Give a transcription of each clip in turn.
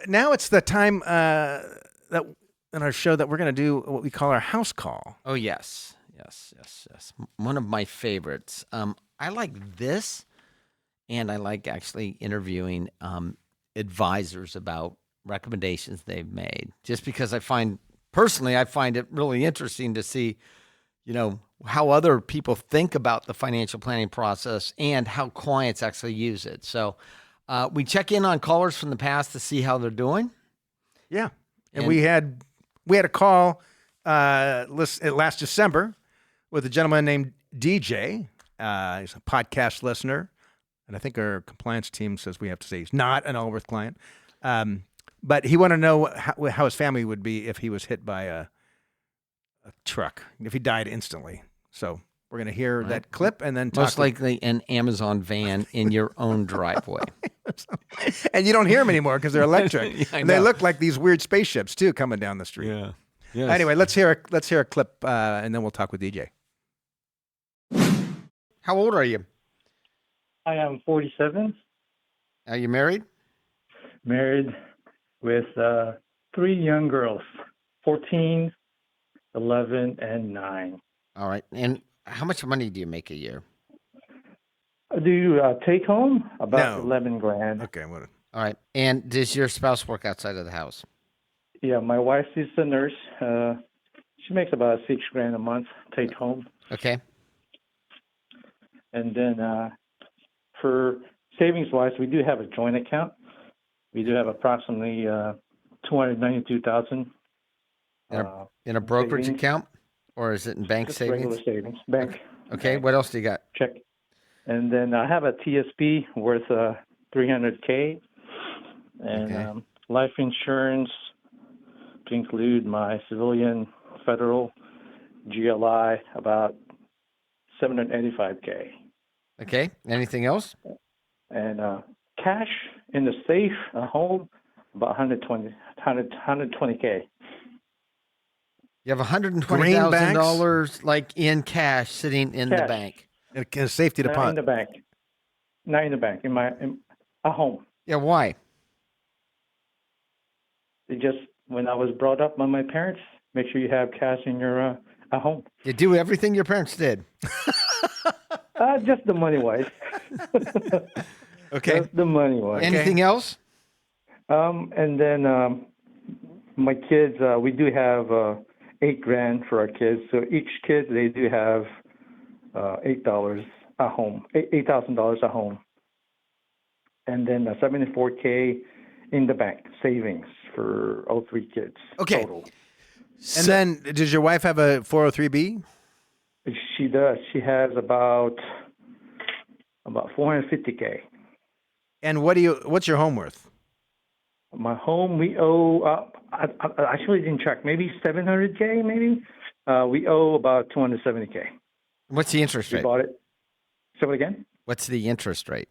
now it's the time that in our show that we're going to do what we call our house call. Oh, yes. One of my favorites. I like this, and I like actually interviewing advisors about recommendations they've made, just because I find it really interesting to see, how other people think about the financial planning process and how clients actually use it. So we check in on callers from the past to see how they're doing. Yeah. And we had a call last December with a gentleman named DJ. He's a podcast listener. And I think our compliance team says we have to say he's not an Allworth client. But he wanted to know how his family would be if he was hit by a truck, if he died instantly. So we're going to hear that clip and then talk. Most likely an Amazon van in your own driveway. And you don't hear them anymore because they're electric. Yeah, and they look like these weird spaceships too coming down the street. Yeah. Yes. Anyway, let's hear a clip and then we'll talk with DJ. How old are you? I am 47. Are you married? Married with 3 young girls, 14, 11, and 9. All right. And how much money do you make a year? I do take home about 11 grand. Okay. All right. And does your spouse work outside of the house? Yeah, my wife is a nurse. She makes about 6 grand a month take home. Okay. And then for savings wise, we do have a joint account. We do have approximately $292,000 in a brokerage savings. account, or is it in bank Just savings? regular savings, bank. Okay. Bank. What else do you got? Check. And then I have a TSP worth $300K, and life insurance to include my civilian, federal, GLI, about $785K. Okay. Anything else? And cash in the safe at home, about $120K. You have $120,000 like in cash sitting in the bank. In a safety deposit. Not in the bank. Not in the bank. At home. Yeah. Why? It just when I was brought up by my parents, make sure you have cash in your at home. You do everything your parents did. Just the money wise. Okay. Just the money wise. Anything else? And then my kids, we do have $8 grand for our kids. So each kid, they do have $8 at home, $8,000 at home, and then $74K in the bank savings for all 3 kids. Okay. Total. And then, does your wife have a 403B? She does. She has about $450K. And what's your home worth? My home, we owe. I actually didn't check. Maybe $700K. Maybe we owe about $270K. What's the interest rate? We bought it. Say it again. What's the interest rate?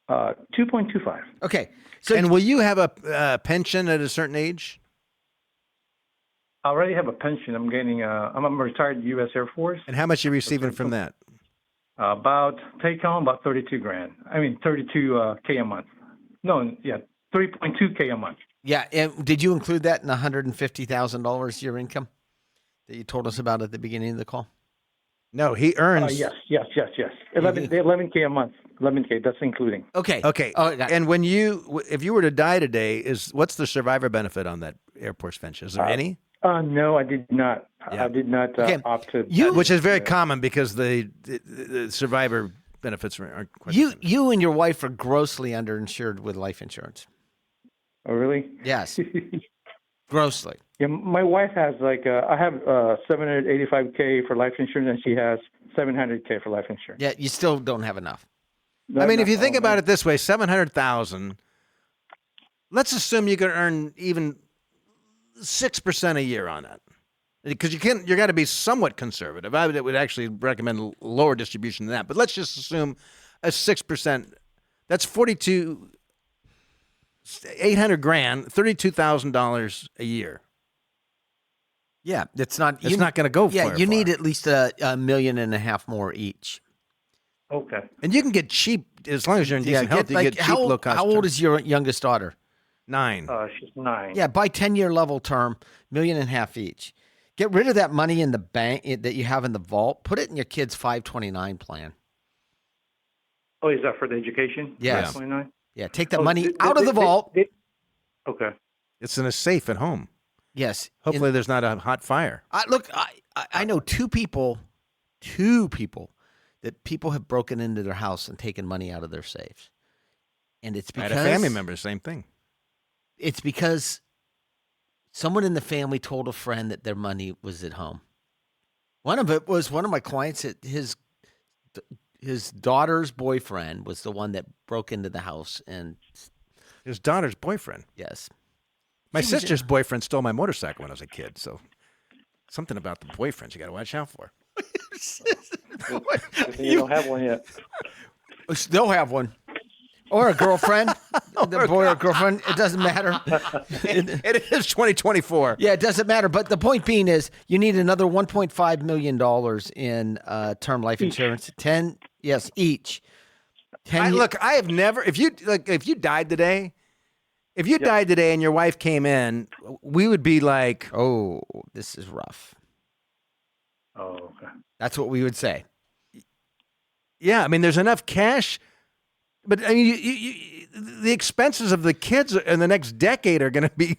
2.25. Okay. So, and will you have a pension at a certain age? I already have a pension. I'm getting. I'm a retired U.S. Air Force. And how much are you receiving from that? About take home about 32 grand. I mean 32K a month. No, yeah, 3.2K a month. Yeah. And did you include that in the $150,000 your income that you told us about at the beginning of the call? No, he earns. Yes. 11K a month. 11K. That's including. Okay. Oh, and if you were to die today, what's the survivor benefit on that airport pension? Is there any? No, I did not. Yeah. I did not opt to. Which is very common because the survivor benefits aren't quite. You and your wife are grossly underinsured with life insurance. Oh, really? Yes. Grossly. Yeah, my wife has I have $785K for life insurance, and she has $700K for life insurance. Yeah, you still don't have enough. I mean, if you think about it this way, $700,000. Let's assume you could earn even 6% a year on that, because you got to be somewhat conservative. I would actually recommend a lower distribution than that. But let's just assume a 6%. That's $800 grand, $32,000 a year. Yeah, it's not going to go. Yeah, you need at least $1.5 million more each. Okay. And you can get cheap as long as you're in decent health. You get cheap, low cost. How old is your youngest daughter? 9. She's 9. Yeah, buy 10-year level term, $1.5 million each. Get rid of that money in the bank that you have in the vault. Put it in your kid's 529 plan. Oh, is that for the education? Yes. 29? Yeah, take that money out of the vault. Okay. It's in a safe at home. Yes. Hopefully there's not a hot fire. I know two people that people have broken into their house and taken money out of their safes. And it's I because had a family member, same thing. it's because someone in the family told a friend that their money was at home. One of it was one of my clients. His daughter's boyfriend was the one that broke into the house, and His daughter's boyfriend. yes, My She was- sister's boyfriend stole my motorcycle when I was a kid, so something about the boyfriends you got to watch out for. You don't have one yet. they'll have one. Or a girlfriend, the boy or girlfriend. It doesn't matter. It is 2024. Yeah, it doesn't matter. But the point being is, you need another $1.5 million in term life insurance. 10, yes, each. 10. Look, I have never. If you died today, died today and your wife came in, we would be like, Oh, this is rough. Oh, okay. That's what we would say. yeah. I mean, there's enough cash, but I mean, the expenses of the kids in the next decade are going to be,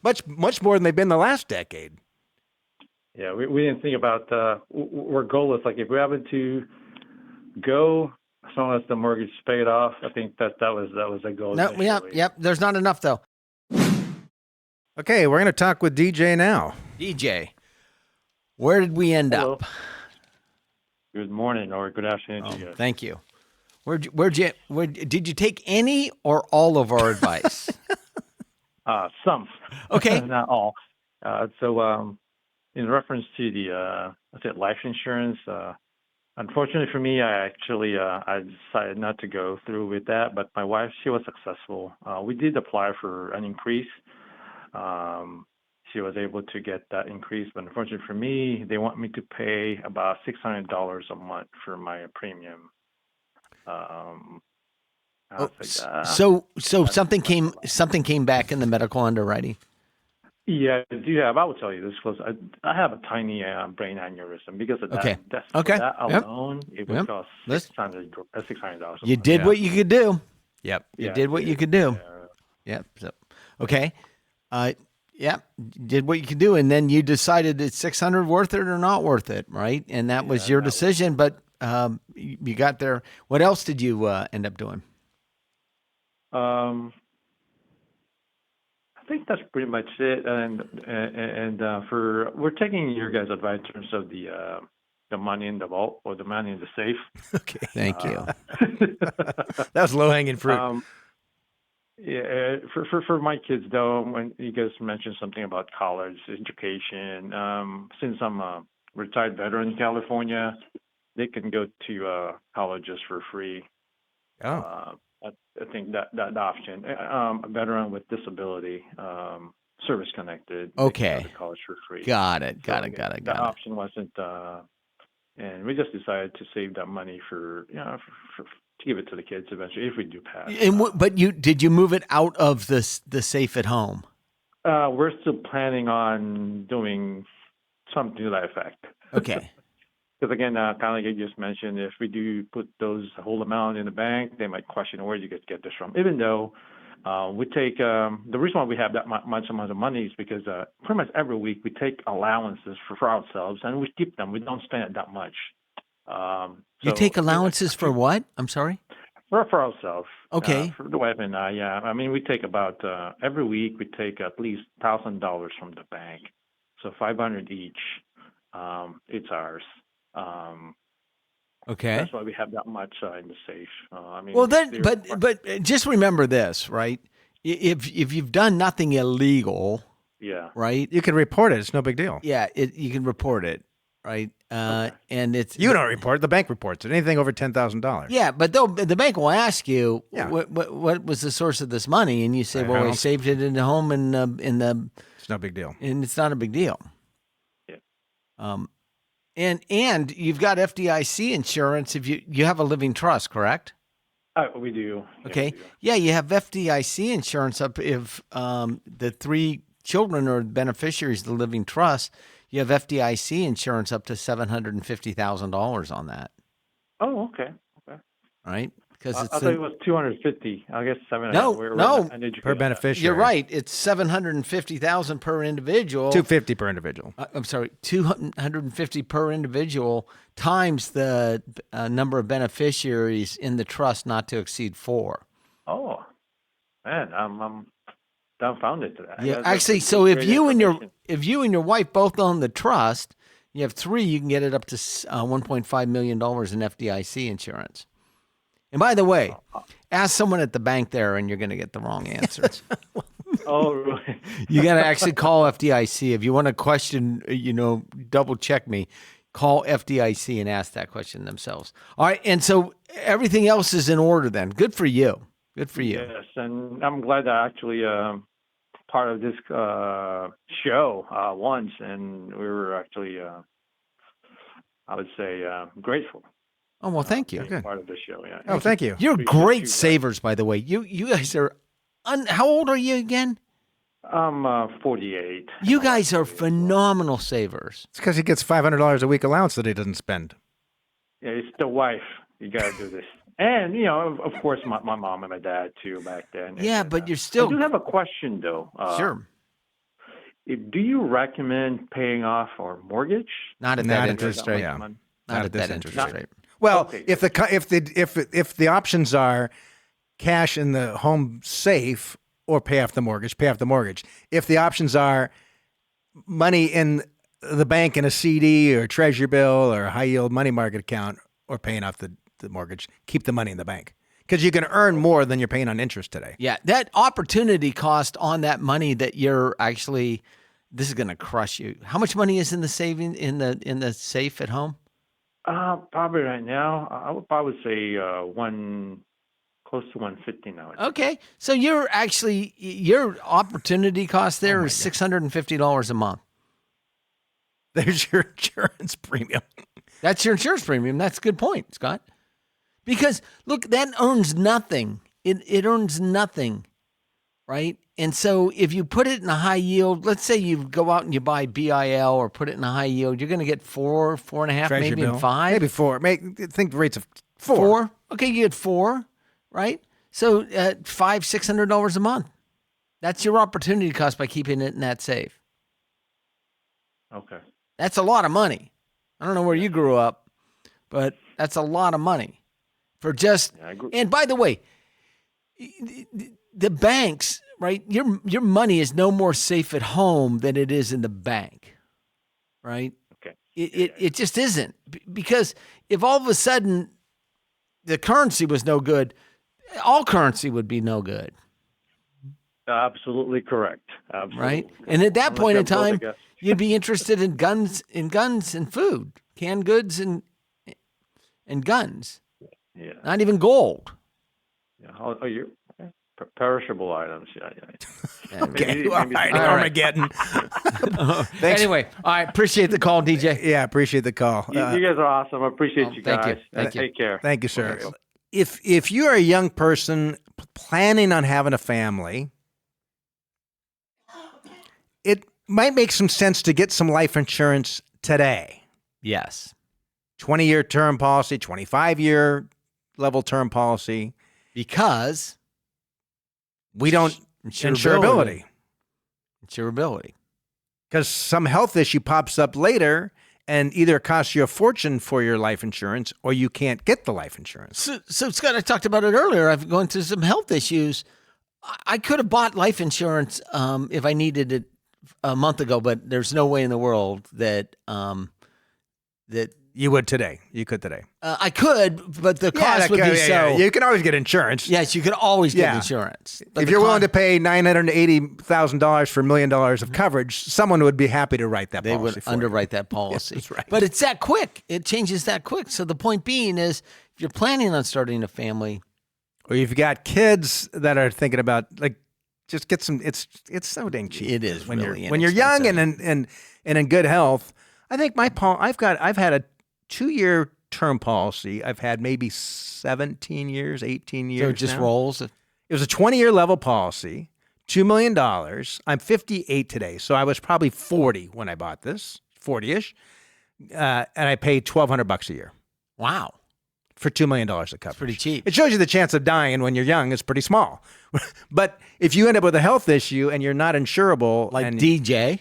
much more than they've been the last decade. Yeah, we didn't think about our goal is like if we happen to go as long as the mortgage is paid off. I think that was a goal. No, initially. yep. There's not enough though. Okay, we're going to talk with DJ now. DJ, where did we end Hello. up? Good morning or good afternoon to you guys. Thank you. Where did you take any or all of our advice? Some. Okay. Not all. So in reference to the life insurance, unfortunately for me, I decided not to go through with that. But my wife, she was successful. We did apply for an increase. She was able to get that increase, but unfortunately for me, they want me to pay about $600 a month for my premium. I was like, So something came back in the medical underwriting. yeah, I do have. I will tell you this was I have a tiny brain aneurysm because of that. Okay. That's, Okay. That Yep. alone, it would Yep. cost Let's- $600. You did what you could do. Yep. You did what you could do. Yep. So, okay. Yeah, did what you could do, and then you decided it's 600 worth it or not worth it, right? And that was your decision. But you got there. What else did you end up doing? I think that's pretty much it. And we're taking your guys' advice in terms of the money in the vault or the money in the safe. Okay. Thank you. That was low hanging fruit. Yeah, for my kids though, when you guys mentioned something about college education, since I'm a retired veteran in California, they can go to colleges for free. Oh. I think that option, a veteran with disability, service connected, they Okay. can go to college for free. Got it. So, Got it. That option wasn't, and we just decided to save that money for to give it to the kids eventually if we do pass. But did you move it out of the safe at home? We're still planning on doing something to that effect. Okay. Because again, kind of like you just mentioned, if we do put those whole amount in the bank, they might question where you get this from. Even though we take the reason why we have that much amount of money is because pretty much every week we take allowances for ourselves and we keep them. We don't spend it that much. You take allowances for what? I'm sorry. For ourselves. Okay. For the wife and I, yeah. I mean, we take about every week we take at least $1,000 from the bank, so $500 each. It's ours. Okay. That's why we have that much in the safe. I mean, Well, then, but just remember this, right? If you've done nothing illegal, yeah, right? You can report it. It's no big deal. Yeah, you can report it, right? And it's You don't report it. The bank reports it. Anything over $10,000. Yeah, but the bank will ask you, Yeah. what was the source of this money, and you say, My well, I house. saved it in the home, and It's no big deal. it's not a big deal. Yeah. And you've got FDIC insurance if you have a living trust, correct? We do. Yeah, Okay. we do. Yeah, you have FDIC insurance up if the 3 children are beneficiaries of the living trust. You have FDIC insurance up to $750,000 on that, Oh, okay. Okay. right? Because I it's thought it was 250. I guess 7. No, no. I need to Per get that. beneficiary. you're right. It's $750,000 per individual. 250 per individual. I'm sorry, 250 per individual times the number of beneficiaries in the trust not to exceed 4. Oh, man, I'm dumbfounded. Yeah, That's actually, great so if you and information. your wife both own the trust, you have 3, you can get it up to $1.5 million in FDIC insurance. And by the way, ask someone at the bank there, and you're going to get the wrong answers. Oh, really? You got to actually call FDIC if you want to question. Double check me. Call FDIC and ask that question themselves. All right, and so everything else is in order. Then, good for you. Good for you. Yes, and I'm glad that I actually part of this show once, and we were actually, I would say, grateful. Oh well, thank you. Being part of the show. Yeah. Oh, thank you. You're Appreciate great you guys. savers, by the way. You guys are. How old are you again? I'm 48. You guys are phenomenal savers. It's because he gets $500 a week allowance that he doesn't spend. Yeah, it's the wife. You got to do this. And, of course, my mom and my dad, too, back then. Yeah, And, but you're I still do have a question, though. sure. Do you recommend paying off our mortgage? Not at Not that at interest this- rate. yeah. Not Not at this that interest interest rate. rate. Well, Okay, if the options are cash in the home safe or pay off the mortgage, pay off the mortgage. If the options are money in the bank in a CD or a treasury bill or a high yield money market account or paying off the mortgage, keep the money in the bank because you can earn more than you're paying on interest today. Yeah, that opportunity cost on that money that you're actually. This is going to crush you. How much money is in the saving in the safe at home? Probably right now, I would probably say close to 150 now. Okay, so your opportunity cost there is $650 a month. There's your insurance premium. That's your insurance premium. That's a good point, Scott. Because look, that earns nothing. It earns nothing, right? And so if you put it in a high yield, let's say you go out and you buy BIL or put it in a high yield, you're going to get 4, 4.5, Treasury maybe bill. even 5. Maybe 4. Think rates of 4. 4. Okay, you get 4, right? So $500-$600 a month. That's your opportunity cost by keeping it in that safe. Okay. That's a lot of money. I don't know where you grew up, but that's a lot of money for just. Yeah, I agree. And by the way, the banks, right? Your money is no more safe at home than it is in the bank, right? Okay. It just isn't, because if all of a sudden the currency was no good, all currency would be no good, Absolutely correct. Absolutely. right? And at that point in Unless I'm time, building you'd be interested in guns and food, canned goods and guns, Yeah. not even gold. Yeah. Oh, you perishable items. Yeah. Okay, Maybe- all maybe- right, all right. Armageddon. Thanks. Anyway, I appreciate the call, DJ. Yeah, appreciate the call. You guys are awesome. I appreciate you thank you. guys. Thank you. Take care. Thank you, sir. If you're a young person planning on having a family, it might make some sense to get some life insurance today. Yes. 20-year term policy, 25-year level term policy. Because We don't insurability Insurability. because some health issue pops up later and either costs you a fortune for your life insurance or you can't get the life insurance. So Scott, I talked about it earlier. I've gone through some health issues. I could have bought life insurance if I needed it a month ago, but there's no way in the world that You would today. You could today. I could, but the cost would be You can always get insurance. Yes, you could always get Yeah. insurance. But If the you're willing cost- to pay $980,000 for $1 million of coverage, someone would be happy to write that they policy would for you. underwrite that policy. that's right. But it's that quick. It changes that quick. So the point being is, if you're planning on starting a family, Or you've got kids that are thinking about, like, just get some. It's so dang cheap. It is when really you're young inexpensive. and in good health. I think I've had a 2-year long-term policy I've had maybe 17 years, 18 years So it just now. rolls. It was a 20-year level policy, $2 million. I'm 58 today, so I was probably 40 when I bought this, 40-ish, and I paid $1,200 a year Wow. for $2 million of coverage. Pretty cheap. It shows you the chance of dying when you're young is pretty small. But if you end up with a health issue and you're not insurable, Like and, DJ.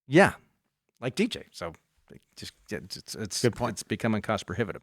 yeah, like DJ. So it's Good point. It's becoming cost prohibitive.